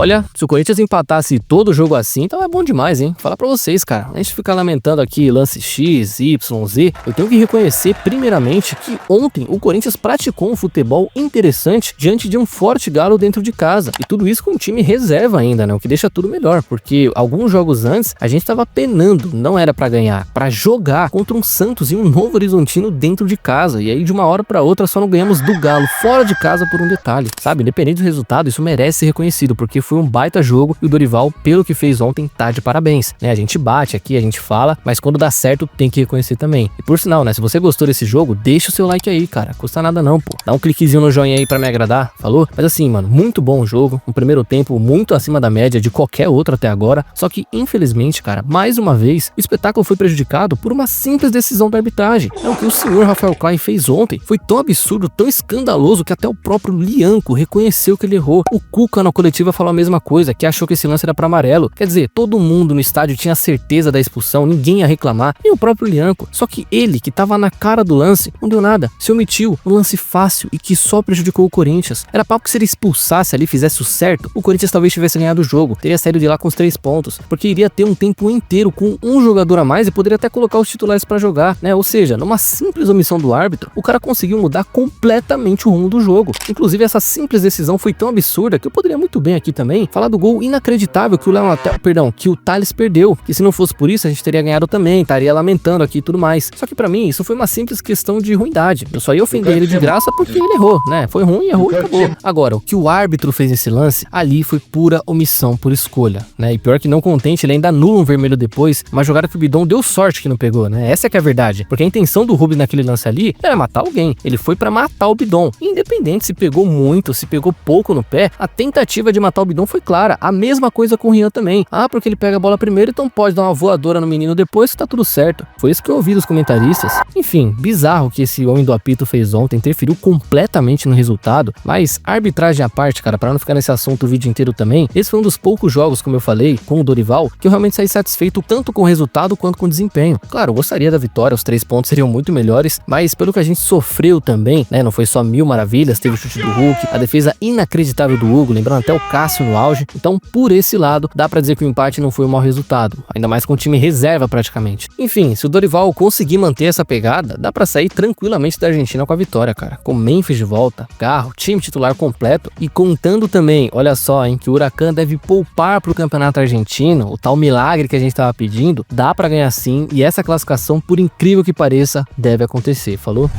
Olha, se o Corinthians empatasse todo jogo assim, então é bom demais, hein? Falar pra vocês, cara. A gente ficar lamentando aqui lance X, Y, Z, eu tenho que reconhecer primeiramente que ontem o Corinthians praticou um futebol interessante diante de um forte Galo dentro de casa. E tudo isso com um time reserva ainda, né? O que deixa tudo melhor, porque alguns jogos antes a gente tava penando, não era pra ganhar, pra jogar contra um Santos e um Novo Horizontino dentro de casa. E aí de uma hora pra outra só não ganhamos do Galo fora de casa por um detalhe, sabe? Independente do resultado, isso merece ser reconhecido, porque foi um baita jogo e o Dorival, pelo que fez ontem, tá de parabéns, né? A gente bate aqui, a gente fala, mas quando dá certo tem que reconhecer também. E por sinal, né? Se você gostou desse jogo, deixa o seu like aí, cara. Custa nada não, pô. Dá um cliquezinho no joinha aí pra me agradar, falou? Mas assim, mano, muito bom o jogo. Um primeiro tempo muito acima da média de qualquer outro até agora. Só que, infelizmente, cara, mais uma vez, o espetáculo foi prejudicado por uma simples decisão da arbitragem. É o que o senhor Rafael Klein fez ontem. Foi tão absurdo, tão escandaloso que até o próprio Lianco reconheceu que ele errou. O Cuca na coletiva falou a mesma coisa, que achou que esse lance era pra amarelo. Quer dizer, todo mundo no estádio tinha certeza da expulsão, ninguém ia reclamar, nem o próprio Lianco. Só que ele, que tava na cara do lance, não deu nada, se omitiu, um lance fácil e que só prejudicou o Corinthians. Era papo que se ele expulsasse ali, fizesse o certo, o Corinthians talvez tivesse ganhado o jogo, teria saído de lá com os 3 pontos, porque iria ter um tempo inteiro com um jogador a mais e poderia até colocar os titulares pra jogar, né? Ou seja, numa simples omissão do árbitro, o cara conseguiu mudar completamente o rumo do jogo. Inclusive, essa simples decisão foi tão absurda que eu poderia muito bem aqui também falar do gol inacreditável que o Thales perdeu, que se não fosse por isso a gente teria ganhado também, estaria lamentando aqui e tudo mais. Só que pra mim isso foi uma simples questão de ruindade. Eu só ia ofender ele de graça porque ele errou, né? Foi ruim, errou e acabou. Agora, o que o árbitro fez nesse lance, ali foi pura omissão por escolha, né? E pior que não contente, ele ainda anula um vermelho depois, uma jogada que o Bidon deu sorte que não pegou, né? Essa é que é a verdade, porque a intenção do Rubens naquele lance ali era matar alguém, ele foi pra matar o Bidon. Independente se pegou muito, se pegou pouco no pé, a tentativa de matar o Bidon foi clara. A mesma coisa com o Rian também. Ah, porque ele pega a bola primeiro, então pode dar uma voadora no menino depois que tá tudo certo. Foi isso que eu ouvi dos comentaristas. Enfim, bizarro que esse homem do apito fez ontem, interferiu completamente no resultado, mas arbitragem à parte, cara, pra não ficar nesse assunto o vídeo inteiro também, esse foi um dos poucos jogos, como eu falei, com o Dorival, que eu realmente saí satisfeito tanto com o resultado quanto com o desempenho. Claro, eu gostaria da vitória, os 3 pontos seriam muito melhores, mas pelo que a gente sofreu também, né, não foi só mil maravilhas, teve o chute do Hulk, a defesa inacreditável do Hugo, lembrando até o Cássio no auge, então por esse lado, dá pra dizer que o empate não foi um mau resultado, ainda mais com o time reserva praticamente. Enfim, se o Dorival conseguir manter essa pegada, dá pra sair tranquilamente da Argentina com a vitória, cara, com Memphis de volta, Garro, time titular completo e contando também, olha só, hein, que o Huracan deve poupar pro campeonato argentino, o tal milagre que a gente tava pedindo, dá pra ganhar sim e essa classificação, por incrível que pareça, deve acontecer, falou?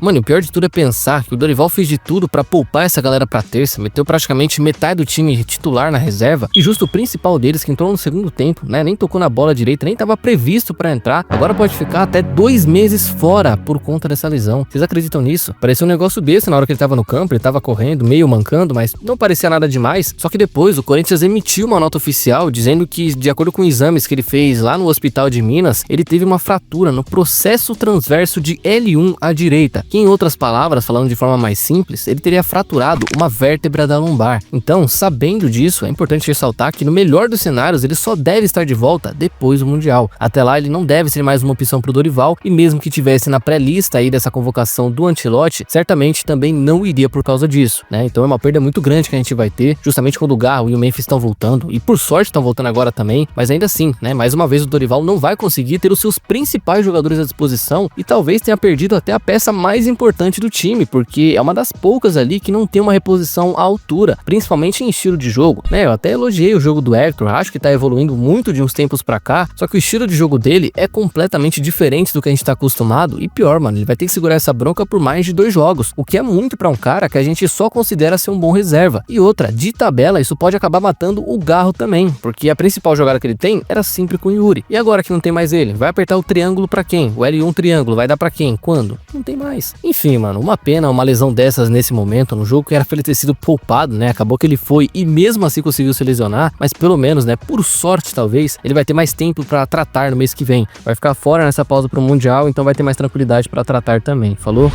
Mano, o pior de tudo é pensar que o Dorival fez de tudo pra poupar essa galera pra terça, meteu praticamente metade do time titular na reserva, e justo o principal deles, que entrou no segundo tempo, né, nem tocou na bola direita, nem tava previsto pra entrar, agora pode ficar até 2 meses fora por conta dessa lesão. Vocês acreditam nisso? Parecia um negócio desse na hora que ele tava no campo, ele tava correndo, meio mancando, mas não parecia nada demais, só que depois o Corinthians emitiu uma nota oficial dizendo que, de acordo com exames que ele fez lá no hospital de Minas, ele teve uma fratura no processo transverso de L1 à direita, que em outras palavras, falando de forma mais simples, ele teria fraturado uma vértebra da lombar. Então, sabendo disso, é importante ressaltar que no melhor dos cenários, ele só deve estar de volta depois do Mundial. Até lá, ele não deve ser mais uma opção pro Dorival, e mesmo que tivesse na pré-lista aí dessa convocação do Ancelotti, certamente também não iria por causa disso, né? Então é uma perda muito grande que a gente vai ter, justamente quando o Garro e o Memphis estão voltando, e por sorte estão voltando agora também, mas ainda assim, né? Mais uma vez o Dorival não vai conseguir ter os seus principais jogadores à disposição, e talvez tenha perdido até a peça mais importante do time, porque é uma das poucas ali que não tem uma reposição à altura, principalmente em estilo de jogo, né? Eu até elogiei o jogo do Hector, acho que tá evoluindo muito de uns tempos pra cá, só que o estilo de jogo dele é completamente diferente do que a gente tá acostumado, e pior, mano, ele vai ter que segurar essa bronca por mais de 2 jogos, o que é muito pra um cara que a gente só considera ser um bom reserva. E outra, de tabela, isso pode acabar matando o Garro também, porque a principal jogada que ele tem era sempre com o Yuri. E agora que não tem mais ele, vai apertar o triângulo pra quem? O L1 triângulo, vai dar pra quem? Quando? Não tem mais. Enfim, mano, uma pena uma lesão dessas nesse momento, no jogo que era pra ele ter sido poupado, né? Acabou que ele foi e mesmo assim conseguiu se lesionar, mas pelo menos, né, por sorte talvez, ele vai ter mais tempo pra tratar no mês que vem. Vai ficar fora nessa pausa pro Mundial, então vai ter mais tranquilidade pra tratar também, falou?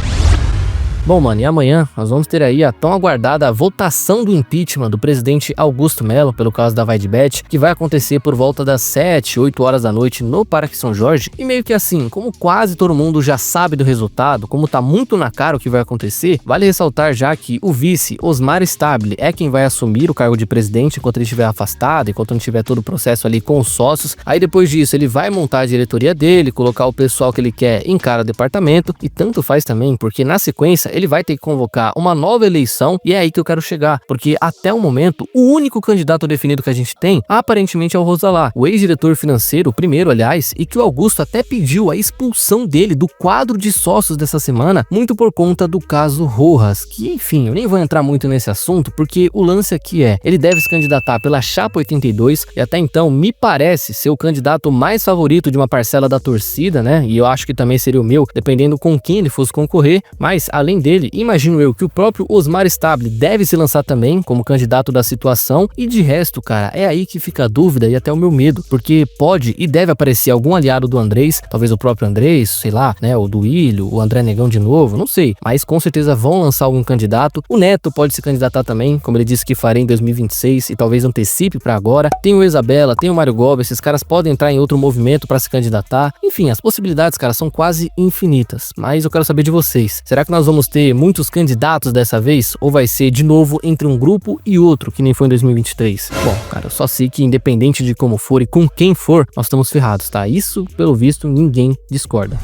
Bom, mano, e amanhã nós vamos ter aí a tão aguardada votação do impeachment do presidente Augusto Melo pelo caso da Vaidbet, que vai acontecer por volta das 7, 8 horas da noite no Parque São Jorge. E meio que assim, como quase todo mundo já sabe do resultado, como tá muito na cara o que vai acontecer, vale ressaltar já que o vice, Osmar Stabile, é quem vai assumir o cargo de presidente enquanto ele estiver afastado, enquanto não tiver todo o processo ali com os sócios. Aí depois disso ele vai montar a diretoria dele, colocar o pessoal que ele quer em cada departamento, e tanto faz também, porque na sequência ele vai ter que convocar uma nova eleição, e é aí que eu quero chegar, porque até o momento o único candidato definido que a gente tem aparentemente é o Rosalá, o ex-diretor financeiro, o primeiro aliás, e que o Augusto até pediu a expulsão dele do quadro de sócios dessa semana, muito por conta do caso Rojas, que enfim, eu nem vou entrar muito nesse assunto, porque o lance aqui é, ele deve se candidatar pela Chapa 82, e até então me parece ser o candidato mais favorito de uma parcela da torcida, né, e eu acho que também seria o meu, dependendo com quem ele fosse concorrer, mas além dele, imagino eu que o próprio Osmar Stabile deve se lançar também como candidato da situação, e de resto, cara, é aí que fica a dúvida e até o meu medo, porque pode e deve aparecer algum aliado do Andrés, talvez o próprio Andrés, sei lá, né, o Duílio, o André Negão de novo, não sei, mas com certeza vão lançar algum candidato. O Neto pode se candidatar também, como ele disse que faria em 2026 e talvez antecipe para agora. Tem o Isabela, tem o Mário Gobi, esses caras podem entrar em outro movimento para se candidatar. Enfim, as possibilidades, cara, são quase infinitas, mas eu quero saber de vocês. Será que nós vamos ter muitos candidatos dessa vez, ou vai ser de novo entre um grupo e outro, que nem foi em 2023? Bom, cara, eu só sei que independente de como for e com quem for, nós estamos ferrados, tá? Isso, pelo visto, ninguém discorda.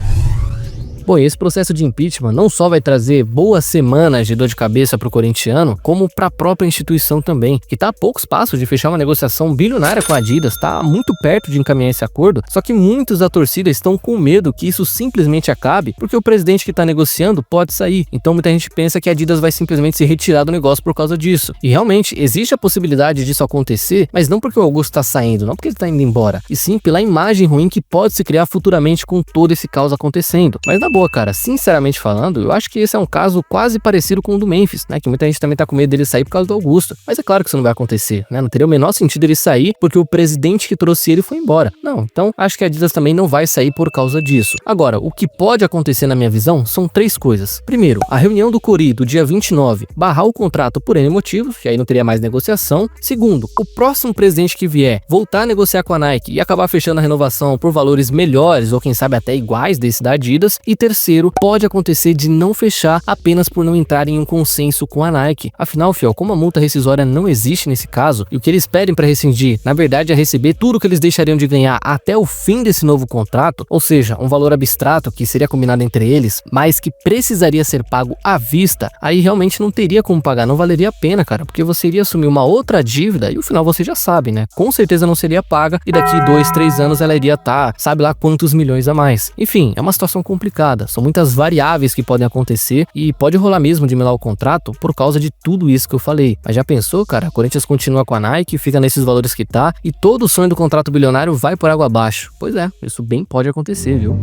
Bom, e esse processo de impeachment não só vai trazer boas semanas de dor de cabeça pro corintiano, como pra própria instituição também, que tá a poucos passos de fechar uma negociação bilionária com a Adidas, tá muito perto de encaminhar esse acordo, só que muitos da torcida estão com medo que isso simplesmente acabe, porque o presidente que tá negociando pode sair, então muita gente pensa que a Adidas vai simplesmente se retirar do negócio por causa disso. E realmente, existe a possibilidade disso acontecer, mas não porque o Augusto tá saindo, não porque ele tá indo embora, e sim pela imagem ruim que pode se criar futuramente com todo esse caos acontecendo. Mas na boa, cara, sinceramente falando, eu acho que esse é um caso quase parecido com o do Memphis, né, que muita gente também tá com medo dele sair por causa do Augusto, mas é claro que isso não vai acontecer, né, não teria o menor sentido ele sair porque o presidente que trouxe ele foi embora. Não, então acho que a Adidas também não vai sair por causa disso. Agora, o que pode acontecer na minha visão são três coisas. Primeiro, a reunião do Cori do dia 29 barrar o contrato por N motivos, e aí não teria mais negociação. Segundo, o próximo presidente que vier voltar a negociar com a Nike e acabar fechando a renovação por valores melhores ou quem sabe até iguais desse da Adidas. E terceiro, pode acontecer de não fechar apenas por não entrar em um consenso com a Nike. Afinal, fiel, como a multa rescisória não existe nesse caso, e o que eles pedem para rescindir, na verdade, é receber tudo que eles deixariam de ganhar até o fim desse novo contrato, ou seja, um valor abstrato que seria combinado entre eles, mas que precisaria ser pago à vista, aí realmente não teria como pagar, não valeria a pena, cara, porque você iria assumir uma outra dívida e o final você já sabe, né? Com certeza não seria paga e daqui 2, 3 anos ela iria estar, sabe lá quantos milhões a mais. Enfim, é uma situação complicada, são muitas variáveis que podem acontecer e pode rolar mesmo de melar o contrato por causa de tudo isso que eu falei. Mas já pensou, cara? A Corinthians continua com a Nike, fica nesses valores que tá e todo o sonho do contrato bilionário vai por água abaixo. Pois é, isso bem pode acontecer, viu?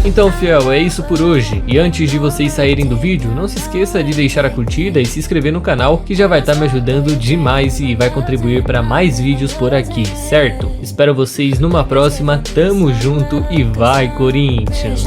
Então, fiel, é isso por hoje. E antes de vocês saírem do vídeo, não se esqueça de deixar a curtida e se inscrever no canal, que já vai estar me ajudando demais e vai contribuir para mais vídeos por aqui, certo? Espero vocês numa próxima, tamo junto e vai, Corinthians!